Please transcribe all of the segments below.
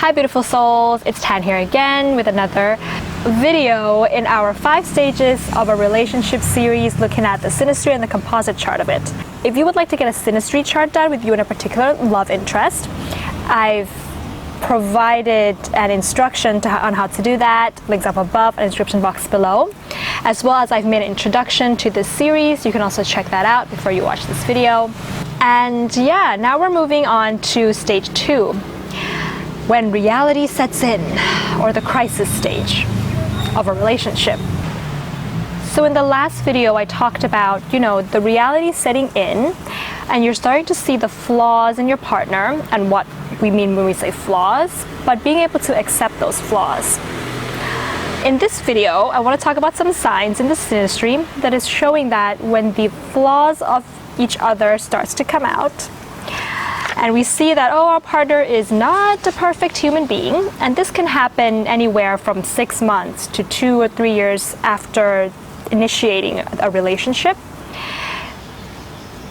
Hi beautiful souls, it's Tan here again with another video in our 5 stages of a relationship series looking at the synastry and the composite chart of it. If you would like to get a synastry chart done with you in a particular love interest, I've provided an instruction on how to do that, links up above and description box below, as well as I've made an introduction to this series. You can also check that out before you watch this video. And yeah, now we're moving on to stage 2. When reality sets in, or the crisis stage of a relationship. So in the last video I talked about, the reality setting in, and you're starting to see the flaws in your partner and what we mean when we say flaws, but being able to accept those flaws. In this video, I want to talk about some signs in the synastry that is showing that when the flaws of each other starts to come out, and we see that, our partner is not a perfect human being, and this can happen anywhere from 6 months to 2 or 3 years after initiating a relationship.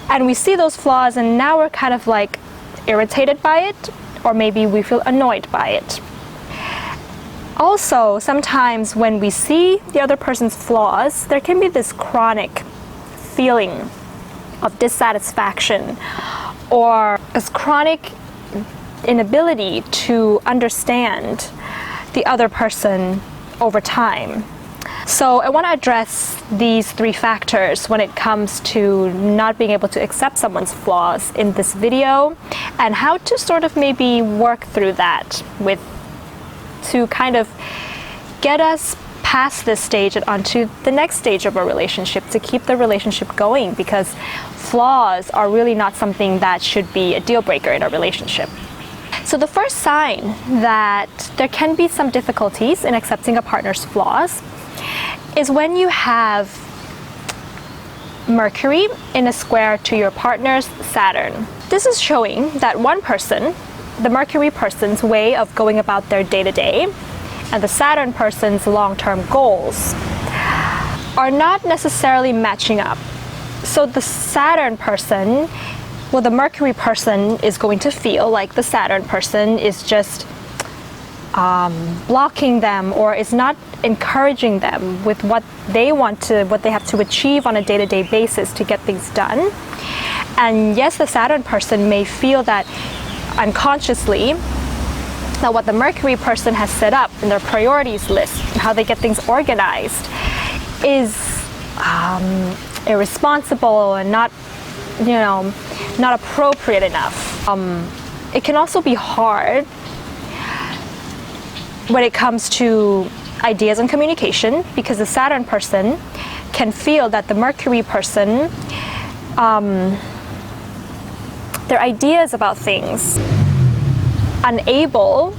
And we see those flaws, and now we're kind of like irritated by it, or maybe we feel annoyed by it. Also, sometimes when we see the other person's flaws, there can be this chronic feeling of dissatisfaction, or this chronic inability to understand the other person over time. So I want to address these 3 factors when it comes to not being able to accept someone's flaws in this video, and how to sort of maybe work through that to kind of get us past this stage and onto the next stage of a relationship, to keep the relationship going, because flaws are really not something that should be a deal breaker in a relationship. So the first sign that there can be some difficulties in accepting a partner's flaws is when you have Mercury in a square to your partner's Saturn. This is showing that one person, the Mercury person's way of going about their day-to-day, and the Saturn person's long-term goals are not necessarily matching up. So the Saturn person, the Mercury person is going to feel like the Saturn person is just blocking them, or is not encouraging them with what they have to achieve on a day-to-day basis to get things done. And yes, the Saturn person may feel that unconsciously, that what the Mercury person has set up in their priorities list and how they get things organized is irresponsible and not appropriate enough. It can also be hard when it comes to ideas and communication, because the Saturn person can feel that the Mercury person, their ideas about things, unable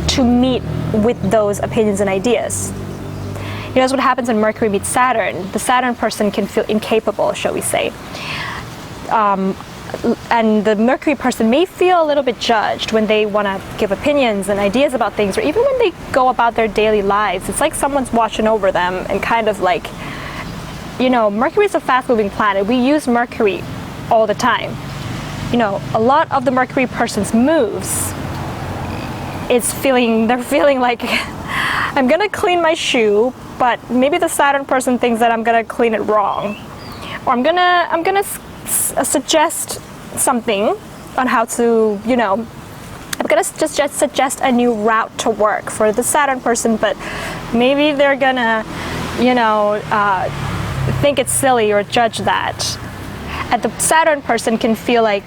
to meet with those opinions and ideas. That's what happens when Mercury meets Saturn. The Saturn person can feel incapable, shall we say. And the Mercury person may feel a little bit judged when they want to give opinions and ideas about things, or even when they go about their daily lives. It's like someone's watching over them and kind of like, Mercury is a fast-moving planet. We use Mercury all the time. A lot of the Mercury person's moves they're feeling like, I'm gonna clean my shoe, but maybe the Saturn person thinks that I'm gonna clean it wrong, or I'm gonna suggest something on how to, I'm gonna just suggest a new route to work for the Saturn person, but maybe they're gonna, think it's silly or judge that. And the Saturn person can feel like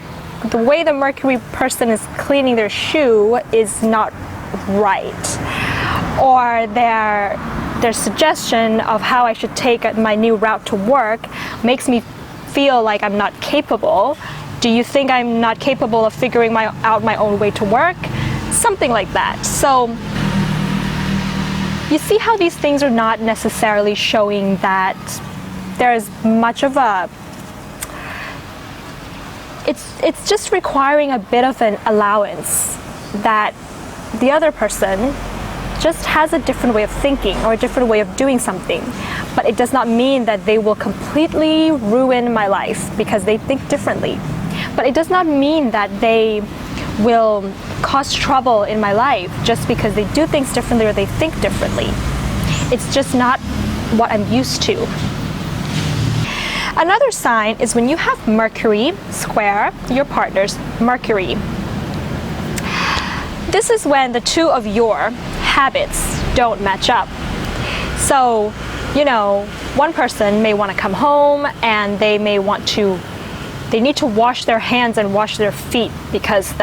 the way the Mercury person is cleaning their shoe is not right, or their suggestion of how I should take my new route to work makes me feel like I'm not capable. Do you think I'm not capable of figuring out my own way to work? Something like that. So you see how these things are not necessarily showing that there's much of a, it's just requiring a bit of an allowance that the other person just has a different way of thinking or a different way of doing something. But it does not mean that they will completely ruin my life because they think differently. But it does not mean that they will cause trouble in my life just because they do things differently or they think differently. It's just not what I'm used to. Another sign is when you have Mercury square your partner's Mercury. This is when the two of your habits don't match up. So, you know, one person may want to come home and they need to wash their hands and wash their feet because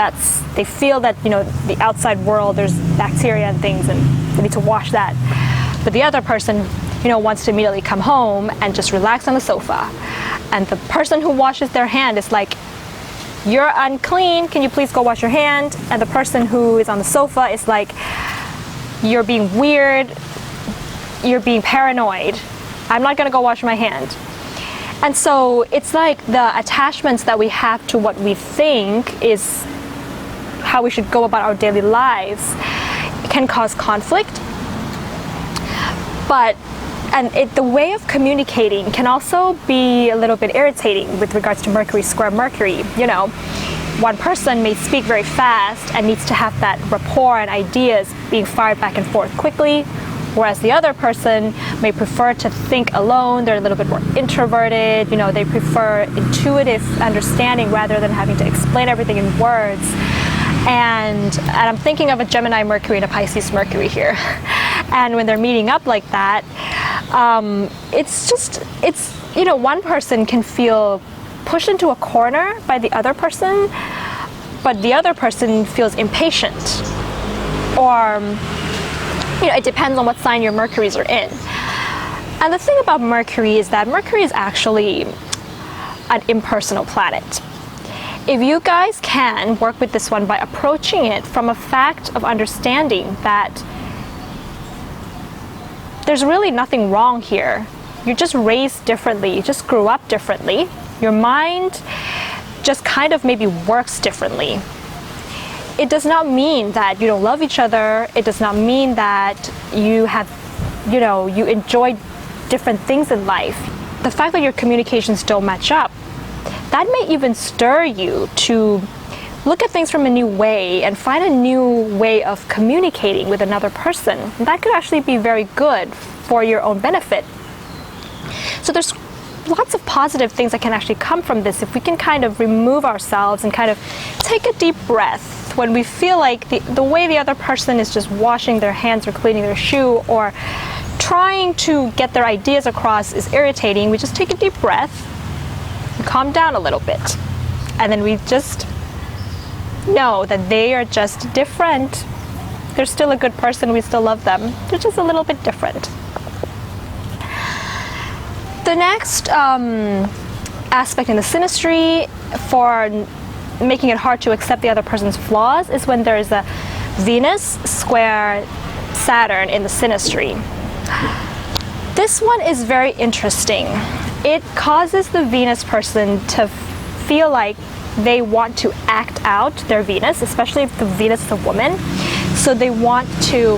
they feel that, you know, the outside world, there's bacteria and things and they need to wash that. But the other person, you know, wants to immediately come home and just relax on the sofa. And the person who washes their hand is like, you're unclean, can you please go wash your hand? And the person who is on the sofa is like, you're being weird, you're being paranoid, I'm not gonna go wash my hand. And so it's like the attachments that we have to what we think is how we should go about our daily lives can cause conflict. The way of communicating can also be a little bit irritating with regards to Mercury square Mercury. You know, one person may speak very fast and needs to have that rapport and ideas being fired back and forth quickly, whereas the other person may prefer to think alone. They're a little bit more introverted. You know, they prefer intuitive understanding rather than having to explain everything in words. And I'm thinking of a Gemini Mercury and a Pisces Mercury here. And when they're meeting up like that, you know, one person can feel pushed into a corner by the other person, but the other person feels impatient. Or, you know, it depends on what sign your Mercuries are in. And the thing about Mercury is that Mercury is actually an impersonal planet. If you guys can work with this one by approaching it from a fact of understanding that there's really nothing wrong here. You're just raised differently, you just grew up differently. Your mind just kind of maybe works differently. It does not mean that you don't love each other. It does not mean that you have, you know, you enjoy different things in life. The fact that your communications don't match up, that may even stir you to look at things from a new way and find a new way of communicating with another person. And that could actually be very good for your own benefit. So there's lots of positive things that can actually come from this if we can kind of remove ourselves and kind of take a deep breath when we feel like the way the other person is just washing their hands or cleaning their shoe or trying to get their ideas across is irritating. We just take a deep breath and calm down a little bit. And then we just know that they are just different. They're still a good person, we still love them. They're just a little bit different. The next aspect in the synastry for making it hard to accept the other person's flaws is when there is a Venus square Saturn in the synastry. This one is very interesting. It causes the Venus person to feel like they want to act out their Venus, especially if the Venus is a woman. So they want to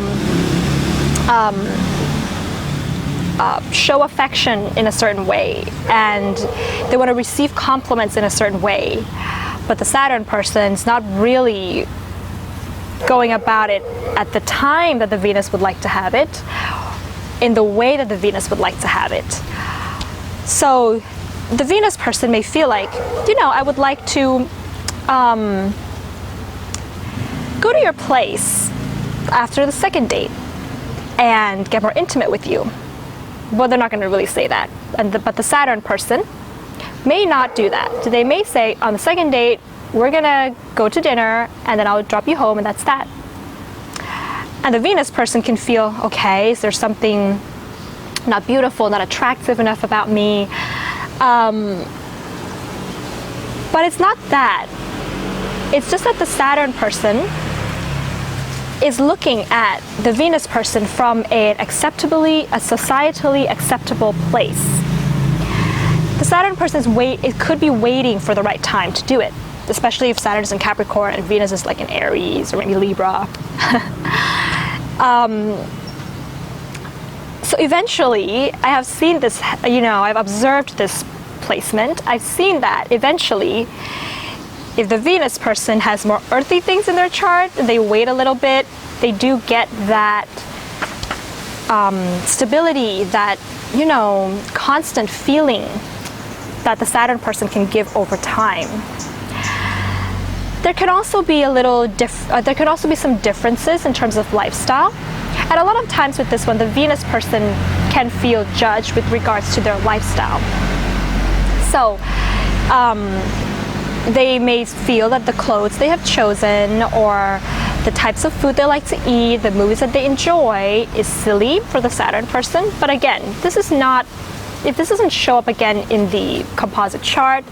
show affection in a certain way, and they want to receive compliments in a certain way. But the Saturn person's not really going about it at the time that the Venus would like to have it, in the way that the Venus would like to have it. So the Venus person may feel like, you know, I would like to go to your place after the second date and get more intimate with you. Well, they're not going to really say that. But the Saturn person may not do that. So they may say, on the second date, we're going to go to dinner and then I'll drop you home and that's that. And the Venus person can feel, okay, is there something not beautiful, not attractive enough about me? But it's not that. It's just that the Saturn person is looking at the Venus person from a societally acceptable place. The Saturn person could be waiting for the right time to do it, especially if Saturn is in Capricorn and Venus is like in Aries or maybe Libra. So eventually, I have seen this, you know, I've observed this placement. I've seen that eventually If the Venus person has more earthy things in their chart, they wait a little bit, they do get that stability, that, you know, constant feeling that the Saturn person can give over time. There can also be there can also be some differences in terms of lifestyle. And a lot of times with this one, the Venus person can feel judged with regards to their lifestyle. So they may feel that the clothes they have chosen or the types of food they like to eat, the movies that they enjoy is silly for the Saturn person. But again, this is not, if this doesn't show up again in the composite chart,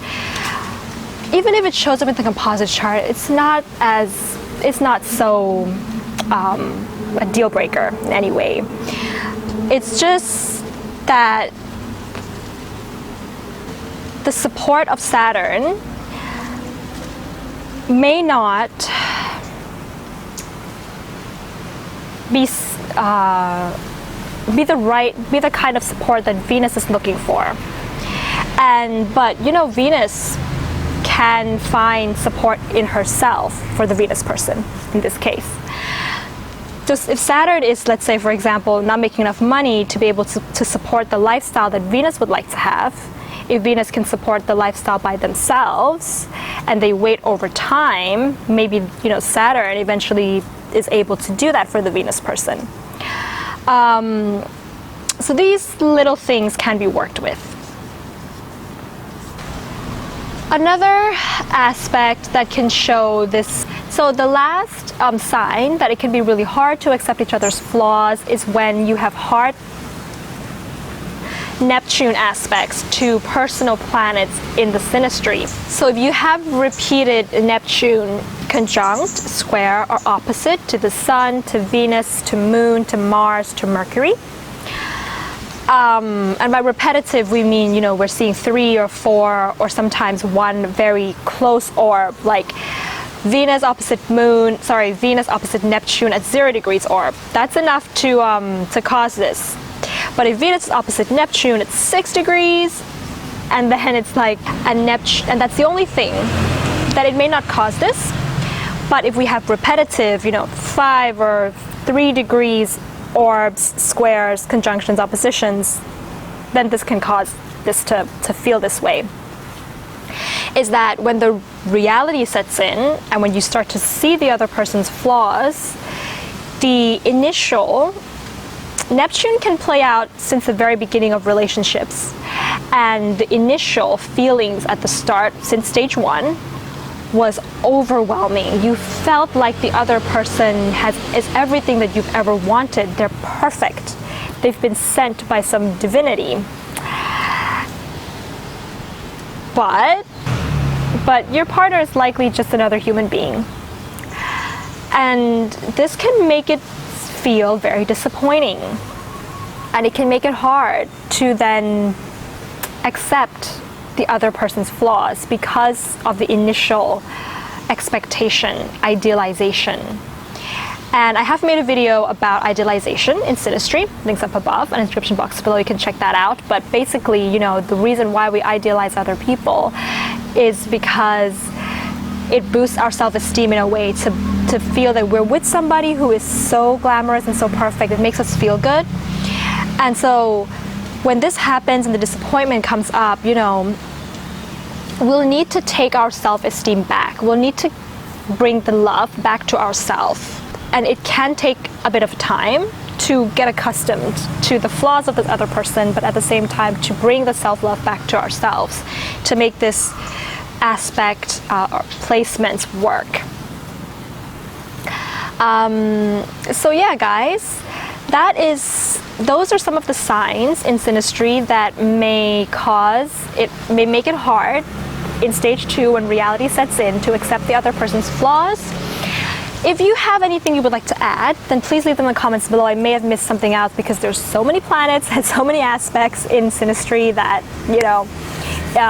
even if it shows up in the composite chart, it's not so a deal breaker in any way. It's just that the support of Saturn may not be the kind of support that Venus is looking for. But you know, Venus can find support in herself for the Venus person in this case. Just if Saturn is, let's say for example, not making enough money to be able to support the lifestyle that Venus would like to have, if Venus can support the lifestyle by themselves and they wait over time, maybe, you know, Saturn eventually is able to do that for the Venus person. So these little things can be worked with. Another aspect that can show this, so the last sign that it can be really hard to accept each other's flaws is when you have hard Neptune aspects to personal planets in the synastry. So if you have repeated Neptune conjunct, square, or opposite to the Sun, to Venus, to Moon, to Mars, to Mercury, and by repetitive we mean, you know, we're seeing 3 or 4 or sometimes one very close orb, like Venus opposite Neptune at 0 degrees orb. That's enough to cause this. But if Venus is opposite Neptune at 6 degrees, and then it's like a Neptune, and that's the only thing that it may not cause this. But if we have repetitive, you know, 5 or 3 degrees orbs, squares, conjunctions, oppositions, then this can cause this to feel this way. Is that when the reality sets in and when you start to see the other person's flaws, the initial Neptune can play out since the very beginning of relationships, and the initial feelings at the start, since stage 1, was overwhelming. You felt like the other person is everything that you've ever wanted. They're perfect. They've been sent by some divinity. But your partner is likely just another human being. And this can make it feel very disappointing. And it can make it hard to then accept the other person's flaws because of the initial expectation, idealization. And I have made a video about idealization in Synastry, links up above and in the description box below, you can check that out. But basically, you know, the reason why we idealize other people is because it boosts our self-esteem in a way to feel that we're with somebody who is so glamorous and so perfect. It makes us feel good. And so when this happens and the disappointment comes up, you know, we'll need to take our self-esteem back. We'll need to bring the love back to ourselves. And it can take a bit of time to get accustomed to the flaws of the other person, but at the same time to bring the self-love back to ourselves, to make this aspect or placements work. So yeah, guys, those are some of the signs in Synastry that may make it hard in stage 2 when reality sets in to accept the other person's flaws. If you have anything you would like to add, then please leave them in the comments below. I may have missed something out because there's so many planets and so many aspects in Synastry that, you know,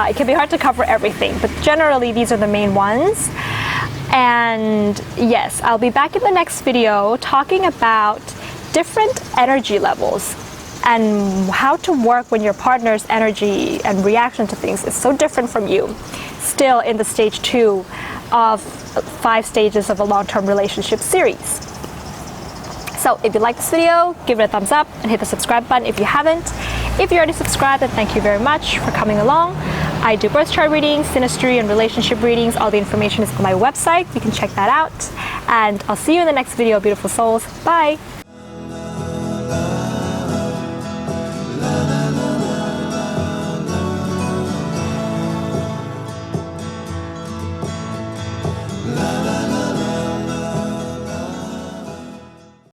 it can be hard to cover everything, but generally these are the main ones. And yes, I'll be back in the next video talking about different energy levels and how to work when your partner's energy and reaction to things is so different from you, still in the stage 2 of 5 stages of a long-term relationship series. So if you like this video, give it a thumbs up and hit the subscribe button if you haven't. If you already subscribed, then thank you very much for coming along. I do birth chart readings, synastry, and relationship readings. All the information is on my website. You can check that out. And I'll see you in the next video, beautiful souls. Bye!